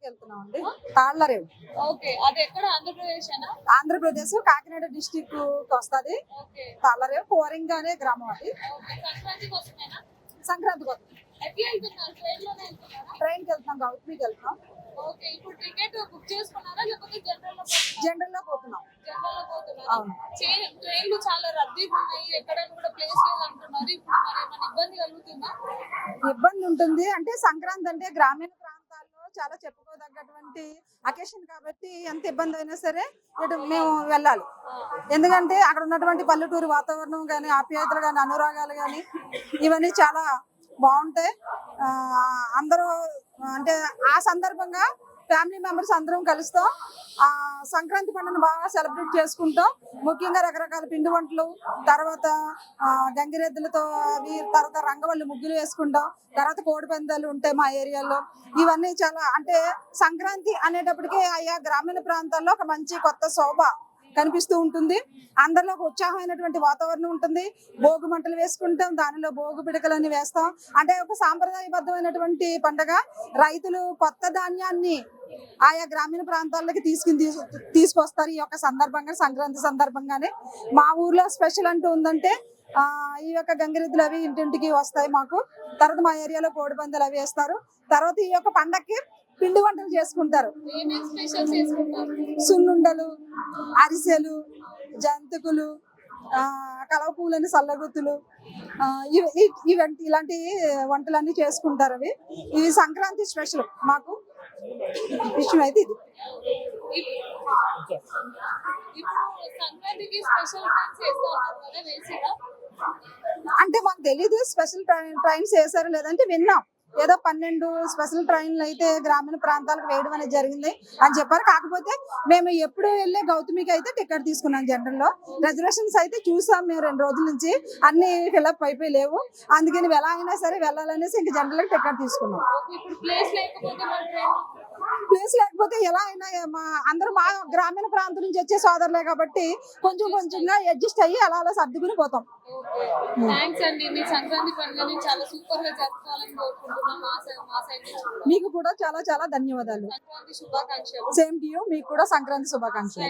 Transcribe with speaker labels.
Speaker 1: తాళ్లరేవుకి వెళ్తున్నాం అండి. తాళ్లరేవు
Speaker 2: ఓకే. అది ఎక్కడ ఆంధ్రప్రదేశేనా?
Speaker 1: ఆంధ్రప్రదేశ్ కాకినాడ డిస్టిక్ వస్తుంది.
Speaker 2: ఓకే.
Speaker 1: తాళ్లరేవు కోరింగ అనే గ్రామం అది.
Speaker 2: ఓకే. సంక్రాంతి కోసమేనా?
Speaker 1: సంక్రాంతి కోసం
Speaker 2: ఎట్లా వెళ్తున్నారు? ట్రైన్ లోనే వెళ్తున్నారా?
Speaker 1: ట్రైన్కి వెళ్తున్నాం, గౌతమికి వెళ్తున్నాం.
Speaker 2: ఓకే. ఇప్పుడు టికెట్ బుక్ చేసుకున్నారా లేకపోతే జనరల్ లో
Speaker 1: జనరల్ లో పోతున్నాం.
Speaker 2: జనరల్ లో పోతున్నారా?
Speaker 1: అవును.
Speaker 2: ట్రైన్లు చాలా రద్దీగా ఉన్నాయి, ఎక్కడైనా కూడా ప్లేస్ లేదు అంటున్నారు. ఇప్పుడు మరి ఏమైనా ఇబ్బంది కలుగుతుందా?
Speaker 1: ఇబ్బంది ఉంటుంది. అంటే సంక్రాంతి అంటే గ్రామీణ ప్రాంతాల్లో చాలా చెప్పుకోదగ్గటువంటి అకేషన్ కాబట్టి ఎంత ఇబ్బంది అయినా సరే ఇటు మేము వెళ్ళాలి. ఎందుకంటే అక్కడ ఉన్నటువంటి పల్లెటూరు వాతావరణం కానీ, ఆప్యాయతలు కానీ, అనురాగాలు కానీ ఇవన్నీ చాలా బాగుంటాయి. అందరూ అంటే ఆ సందర్భంగా ఫ్యామిలీ మెంబర్స్ అందరం కలుస్తాం. సంక్రాంతి పండుగను బాగా సెలబ్రేట్ చేసుకుంటాం. ముఖ్యంగా రకరకాల పిండి వంటలు, తర్వాత గంగిరెద్దులతో అవి, తర్వాత రంగవల్లి ముగ్గులు వేసుకుంటాం. తర్వాత కోడి పందాలు ఉంటాయి మా ఏరియాలో. ఇవన్నీ చాలా అంటే సంక్రాంతి అనేటప్పటికీ ఆయా గ్రామీణ ప్రాంతాల్లో ఒక మంచి కొత్త శోభ కనిపిస్తూ ఉంటుంది. అందరిలో ఒక ఉత్సాహమైనటువంటి వాతావరణం ఉంటుంది. భోగి మంటలు వేసుకుంటాం, దానిలో భోగి పిడకలని వేస్తాం. అంటే ఒక సాంప్రదాయబద్ధమైనటువంటి పండుగ. రైతులు కొత్త ధాన్యాన్ని ఆయా గ్రామీణ ప్రాంతాల్లోకి తీసుకొస్తారు. ఈ యొక్క సందర్భంగా సంక్రాంతి సందర్భంగానే మా ఊర్లో స్పెషల్ అంటూ ఉందంటే ఈ యొక్క గంగిరెద్దులు అవి ఇంటింటికి వస్తాయి మాకు. తర్వాత మా ఏరియాలో కోడి పందాలు అవి వేస్తారు. తర్వాత ఈ యొక్క పండగకి పిండి వంటలు చేసుకుంటారు. సున్నుండలు, అరిసెలు, జంతికలు, కలవ పూలని, సల్లగుత్తులు, ఇలాంటి వంటలన్నీ చేసుకుంటారు. ఇవి సంక్రాంతి స్పెషల్ మాకు విషయం అయితే ఇది. అంటే మాకు తెలీదు స్పెషల్ ట్రైన్స్ వేసారు లేదంటే విన్నాం. ఏదో 12 స్పెషల్ ట్రైన్లు అయితే గ్రామీణ ప్రాంతాలకు వేయడం అనేది జరిగింది అని చెప్పారు. కాకపోతే మేము ఎప్పుడు వెళ్ళే గౌతమికి అయితే టికెట్ తీసుకున్నాం. జనరల్లో రిజర్వేషన్స్ అయితే చూసాం మేము 2 రోజుల నుంచి, అన్ని ఫిల్అప్ అయిపోయి లేవు. అందుకని ఎలా అయినా సరే వెళ్ళాలనేసి ఇంక జనరల్ టికెట్ తీసుకున్నాం. ప్లేస్ లేకపోతే ఎలా అయినా అందరూ మా గ్రామీణ ప్రాంతం నుంచి వచ్చే సోదరులే కాబట్టి కొంచెం కొంచెంగా అడ్జస్ట్ అయ్యి అలా అలా సర్దుకుని పోతాం. మీకు కూడా చాలా చాలా ధన్యవాదాలు. Same to you. మీకు కూడా సంక్రాంతి శుభాకాంక్షలు.